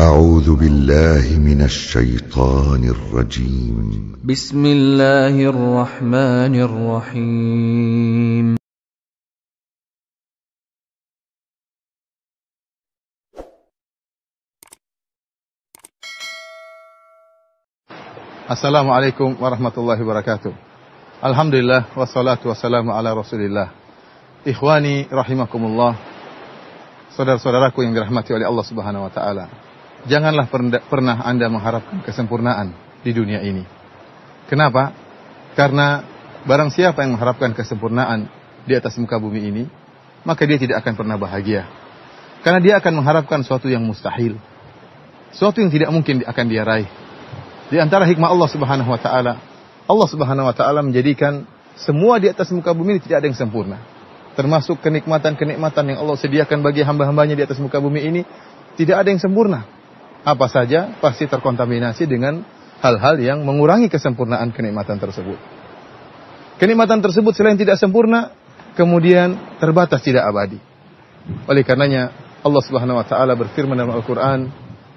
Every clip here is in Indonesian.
أعوذ بالله من الشيطان الرجيم. بسم الله الرحمن الرحيم. Assalamualaikum warahmatullahi wabarakatuh. Alhamdulillah wassalatu wassalamu ala Rasulillah. Ikhwani rahimakumullah. Saudara-saudaraku yang dirahmati oleh Allah Subhanahu wa taala. Janganlah pernah Anda mengharapkan kesempurnaan di dunia ini. Kenapa? Karena barang siapa yang mengharapkan kesempurnaan di atas muka bumi ini, maka dia tidak akan pernah bahagia. Karena dia akan mengharapkan sesuatu yang mustahil. Sesuatu yang tidak mungkin akan dia raih. Di antara hikmah Allah Subhanahu wa taala, Allah Subhanahu wa taala menjadikan semua di atas muka bumi ini tidak ada yang sempurna. Termasuk kenikmatan-kenikmatan yang Allah sediakan bagi hamba-hambanya di atas muka bumi ini, tidak ada yang sempurna. Apa saja pasti terkontaminasi dengan hal-hal yang mengurangi kesempurnaan kenikmatan tersebut. Kenikmatan tersebut selain tidak sempurna, kemudian terbatas, tidak abadi. Oleh karenanya Allah Subhanahu wa taala berfirman dalam Al-Qur'an,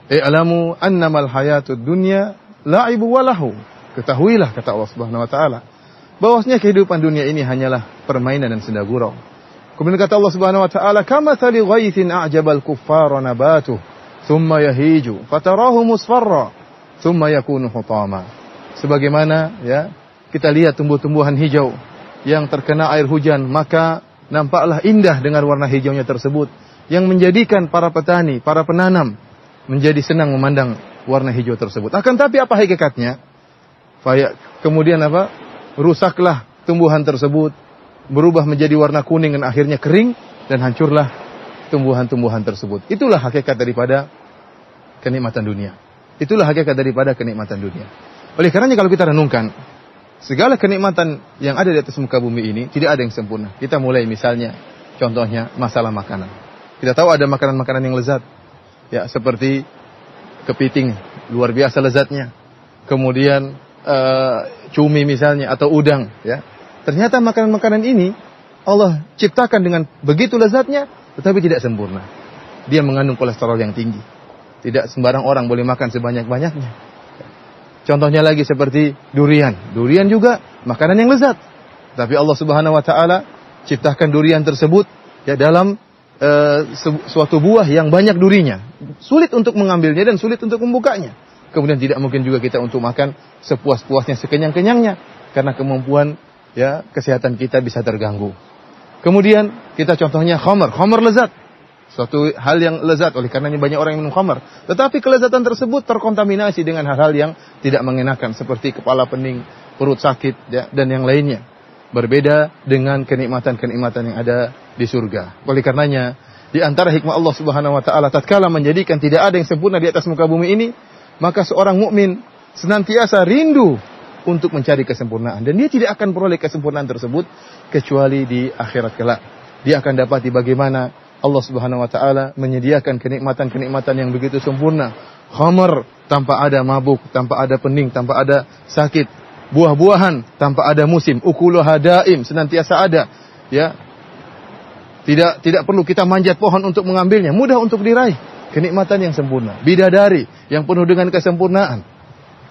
"I'lamu annamal hayatud dunya la'ibu walahu." Ketahuilah, kata Allah Subhanahu wa taala, bahwasanya kehidupan dunia ini hanyalah permainan dan senda gurau. Kemudian kata Allah Subhanahu wa taala, "Kamathali ghaithin a'jabal kuffara nabatuh, thumma yahiju, fatarahu musfarra, thumma yakunu hutama." Sebagaimana kita lihat tumbuh-tumbuhan hijau yang terkena air hujan, maka nampaklah indah dengan warna hijaunya tersebut, yang menjadikan para petani, para penanam menjadi senang memandang warna hijau tersebut. Akan tapi apa hakikatnya? Kemudian rusaklah tumbuhan tersebut, berubah menjadi warna kuning dan akhirnya kering dan hancurlah tumbuhan-tumbuhan tersebut. Itulah hakikat daripada kenikmatan dunia. Itulah hakikat daripada kenikmatan dunia. Oleh karenanya kalau kita renungkan, segala kenikmatan yang ada di atas muka bumi ini tidak ada yang sempurna. Kita mulai misalnya, contohnya masalah makanan. Kita tahu ada makanan-makanan yang lezat. Ya, seperti kepiting, luar biasa lezatnya. Kemudian cumi misalnya, atau udang. Ya. Ternyata makanan-makanan ini Allah ciptakan dengan begitu lezatnya, tetapi tidak sempurna. Dia mengandung kolesterol yang tinggi. Tidak sembarang orang boleh makan sebanyak-banyaknya. Contohnya lagi seperti durian. Durian juga makanan yang lezat. Tapi Allah Subhanahu wa taala ciptakan durian tersebut dalam suatu buah yang banyak durinya. Sulit untuk mengambilnya dan sulit untuk membukanya. Kemudian tidak mungkin juga kita untuk makan sepuas-puasnya, sekenyang-kenyangnya, karena kemampuan kesehatan kita bisa terganggu. Kemudian kita contohnya khamar. Khamar lezat. Suatu hal yang lezat, oleh karenanya banyak orang yang minum khamar. Tetapi kelezatan tersebut terkontaminasi dengan hal-hal yang tidak mengenakan, seperti kepala pening, perut sakit, dan yang lainnya. Berbeda dengan kenikmatan-kenikmatan yang ada di surga. Oleh karenanya, di antara hikmah Allah Subhanahu wa taala tatkala menjadikan tidak ada yang sempurna di atas muka bumi ini, maka seorang mukmin senantiasa rindu untuk mencari kesempurnaan, dan dia tidak akan peroleh kesempurnaan tersebut kecuali di akhirat kelak. Dia akan dapati bagaimana Allah Subhanahu wa taala menyediakan kenikmatan-kenikmatan yang begitu sempurna. Khamar tanpa ada mabuk, tanpa ada pening, tanpa ada sakit. Buah-buahan tanpa ada musim, ukuluha daim, senantiasa ada. Ya. Tidak perlu kita manjat pohon untuk mengambilnya, mudah untuk diraih. Kenikmatan yang sempurna, bidadari yang penuh dengan kesempurnaan.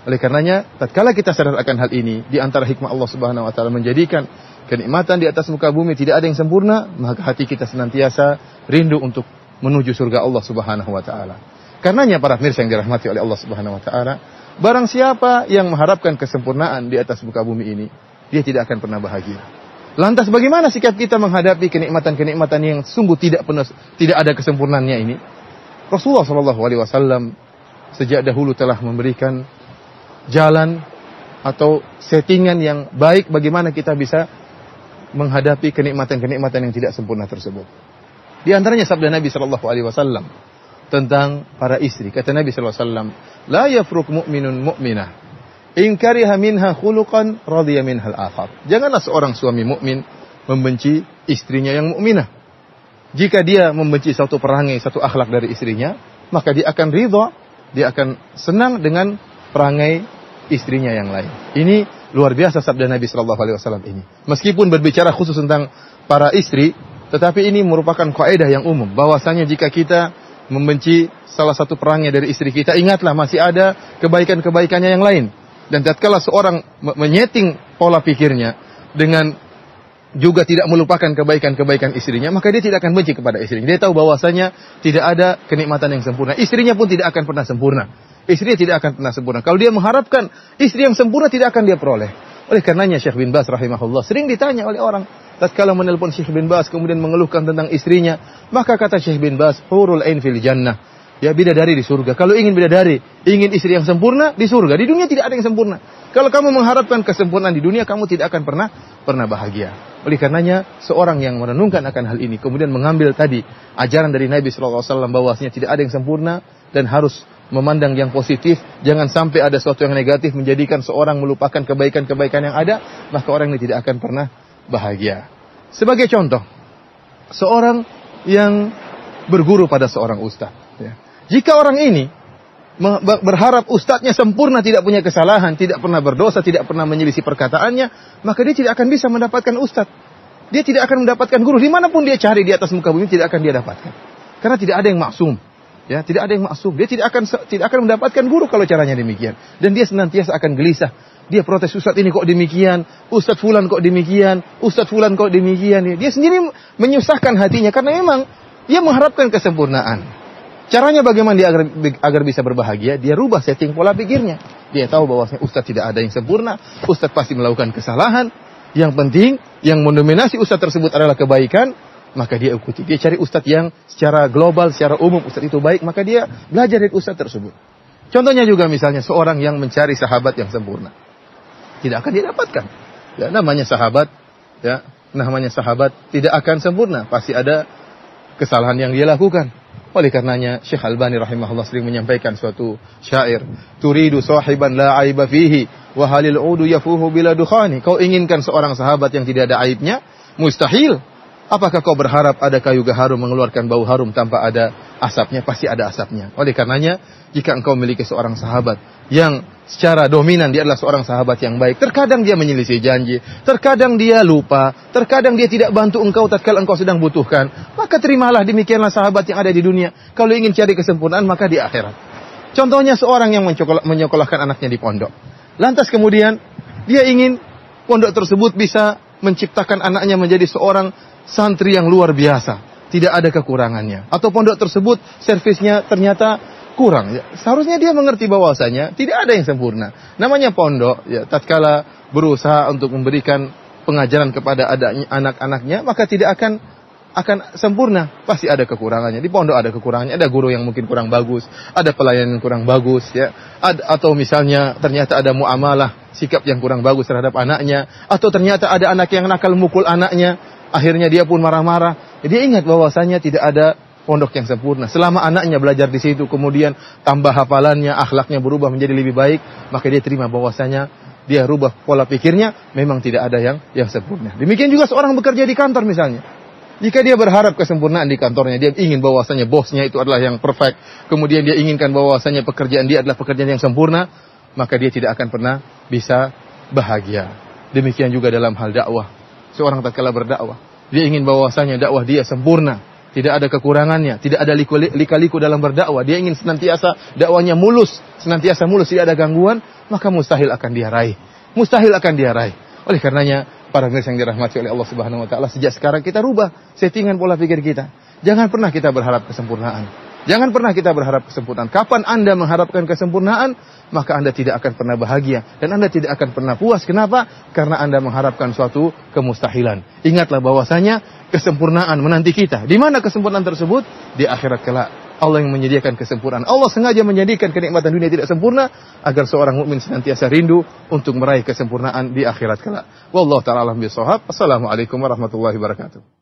Oleh karenanya, tatkala kita sadar akan hal ini, di antara hikmah Allah Subhanahu wa taala menjadikan kenikmatan di atas muka bumi tidak ada yang sempurna, maka hati kita senantiasa rindu untuk menuju surga Allah Subhanahu wa taala. Karenanya para pemirsa yang dirahmati oleh Allah Subhanahu wa taala, barang siapa yang mengharapkan kesempurnaan di atas muka bumi ini, dia tidak akan pernah bahagia. Lantas bagaimana sikap kita menghadapi kenikmatan-kenikmatan yang sungguh tidak ada kesempurnaannya ini? Rasulullah SAW sejak dahulu telah memberikan jalan atau settingan yang baik bagaimana kita bisa menghadapi kenikmatan-kenikmatan yang tidak sempurna tersebut. Di antaranya sabda Nabi SAW tentang para istri. Kata Nabi SAW, "La yafruk mu'minun mu'minah, in kariha minha khuluqan radhiya minhal akhar." Janganlah seorang suami mukmin membenci istrinya yang mukminah. Jika dia membenci satu perangai, satu akhlak dari istrinya, maka dia akan ridha, dia akan senang dengan perangai istrinya yang lain. Ini luar biasa sabda Nabi SAW ini. Meskipun berbicara khusus tentang para istri, tetapi ini merupakan kaidah yang umum, bahwasanya jika kita membenci salah satu perangnya dari istri kita, ingatlah masih ada kebaikan-kebaikannya yang lain. Dan tatkala seorang menyeting pola pikirnya dengan juga tidak melupakan kebaikan-kebaikan istrinya, maka dia tidak akan benci kepada istrinya. Dia tahu bahwasanya tidak ada kenikmatan yang sempurna. Istrinya pun tidak akan pernah sempurna. Istrinya tidak akan pernah sempurna. Kalau dia mengharapkan istri yang sempurna, tidak akan dia peroleh. Oleh karenanya Syekh bin Baz rahimahullah sering ditanya oleh orang, tatkala menelpon Syekh bin Baz kemudian mengeluhkan tentang istrinya, maka kata Syekh bin Baz, hurul ain fil jannah. Ya, bidadari di surga. Kalau ingin bidadari, ingin istri yang sempurna di surga. Di dunia tidak ada yang sempurna. Kalau kamu mengharapkan kesempurnaan di dunia, kamu tidak akan pernah bahagia. Oleh karenanya, seorang yang merenungkan akan hal ini, kemudian mengambil tadi ajaran dari Nabi SAW bahwasanya tidak ada yang sempurna dan harus memandang yang positif. Jangan sampai ada sesuatu yang negatif menjadikan seorang melupakan kebaikan-kebaikan yang ada, maka orang ini tidak akan pernah bahagia. Sebagai contoh, seorang yang berguru pada seorang ustaz. Ya. Jika orang ini berharap ustadznya sempurna, tidak punya kesalahan, tidak pernah berdosa, tidak pernah menyelisih perkataannya, maka dia tidak akan bisa mendapatkan ustadz. Dia tidak akan mendapatkan guru. Dimanapun dia cari di atas muka bumi, tidak akan dia dapatkan. Karena tidak ada yang maksum. Ya, tidak ada yang maksum. Dia tidak akan mendapatkan guru kalau caranya demikian. Dan dia senantiasa akan gelisah. Dia protes, ustadz ini kok demikian, ustadz fulan kok demikian, ustadz fulan kok demikian. Dia sendiri menyusahkan hatinya karena memang dia mengharapkan kesempurnaan. Caranya bagaimana dia agar bisa berbahagia? Dia rubah setting pola pikirnya. Dia tahu bahwasanya ustadz tidak ada yang sempurna, ustadz pasti melakukan kesalahan. Yang penting, yang mendominasi ustadz tersebut adalah kebaikan, maka dia ikuti. Dia cari ustadz yang secara global, secara umum ustadz itu baik, maka dia belajar dari ustadz tersebut. Contohnya juga misalnya seorang yang mencari sahabat yang sempurna, tidak akan dia dapatkan. Ya, namanya sahabat tidak akan sempurna, pasti ada kesalahan yang dia lakukan. Oleh karenanya Syekh Albani rahimahullah sering menyampaikan suatu syair, turidu sahiban la aiba fihi wa halil udu yafuhu bila dukhani. Kau inginkan seorang sahabat yang tidak ada aibnya? Mustahil. Apakah kau berharap ada kayu gaharum mengeluarkan bau harum tanpa ada asapnya? Pasti ada asapnya. Oleh karenanya, jika engkau memiliki seorang sahabat yang secara dominan dia adalah seorang sahabat yang baik, terkadang dia menyelisih janji, terkadang dia lupa, terkadang dia tidak bantu engkau tatkala engkau sedang butuhkan, maka terimalah demikianlah sahabat yang ada di dunia. Kalau ingin cari kesempurnaan, maka di akhirat. Contohnya seorang yang menyekolahkan anaknya di pondok. Lantas kemudian dia ingin pondok tersebut bisa menciptakan anaknya menjadi seorang santri yang luar biasa, tidak ada kekurangannya. Atau pondok tersebut servisnya ternyata kurang. Ya, seharusnya dia mengerti bahwasanya tidak ada yang sempurna. Namanya pondok, ya, tatkala berusaha untuk memberikan pengajaran kepada anak-anaknya, maka tidak akan sempurna. Pasti ada kekurangannya. Di pondok ada kekurangannya. Ada guru yang mungkin kurang bagus, ada pelayanan yang kurang bagus, ya. Atau misalnya ternyata ada muamalah, sikap yang kurang bagus terhadap anaknya, atau ternyata ada anak yang nakal mukul anaknya, akhirnya dia pun marah-marah. Dia ingat bahwasanya tidak ada pondok yang sempurna. Selama anaknya belajar di situ, kemudian tambah hafalannya, akhlaknya berubah menjadi lebih baik, maka dia terima bahwasanya dia rubah pola pikirnya, memang tidak ada yang sempurna. Demikian juga seorang bekerja di kantor misalnya. Jika dia berharap kesempurnaan di kantornya, dia ingin bahwasanya bosnya itu adalah yang perfect, kemudian dia inginkan bahwasanya pekerjaan dia adalah pekerjaan yang sempurna, maka dia tidak akan pernah bisa bahagia. Demikian juga dalam hal dakwah. Seorang tatkala berdakwah, dia ingin bahwasanya dakwah dia sempurna, tidak ada kekurangannya, tidak ada lika-liku dalam berdakwah. Dia ingin senantiasa dakwahnya mulus, senantiasa mulus, tidak ada gangguan, maka mustahil akan dia raih. Mustahil akan dia raih. Oleh karenanya, para pemirsa yang dirahmati oleh Allah Subhanahu wa taala, sejak sekarang kita rubah settingan pola pikir kita. Jangan pernah kita berharap kesempurnaan. Jangan pernah kita berharap kesempurnaan. Kapan Anda mengharapkan kesempurnaan, maka Anda tidak akan pernah bahagia. Dan Anda tidak akan pernah puas. Kenapa? Karena Anda mengharapkan suatu kemustahilan. Ingatlah bahwasanya kesempurnaan menanti kita. Di mana kesempurnaan tersebut? Di akhirat kelak. Allah yang menyediakan kesempurnaan. Allah sengaja menjadikan kenikmatan dunia tidak sempurna, agar seorang mukmin senantiasa rindu untuk meraih kesempurnaan di akhirat kelak. Wallahu ta'ala alam bisawab. Assalamualaikum warahmatullahi wabarakatuh.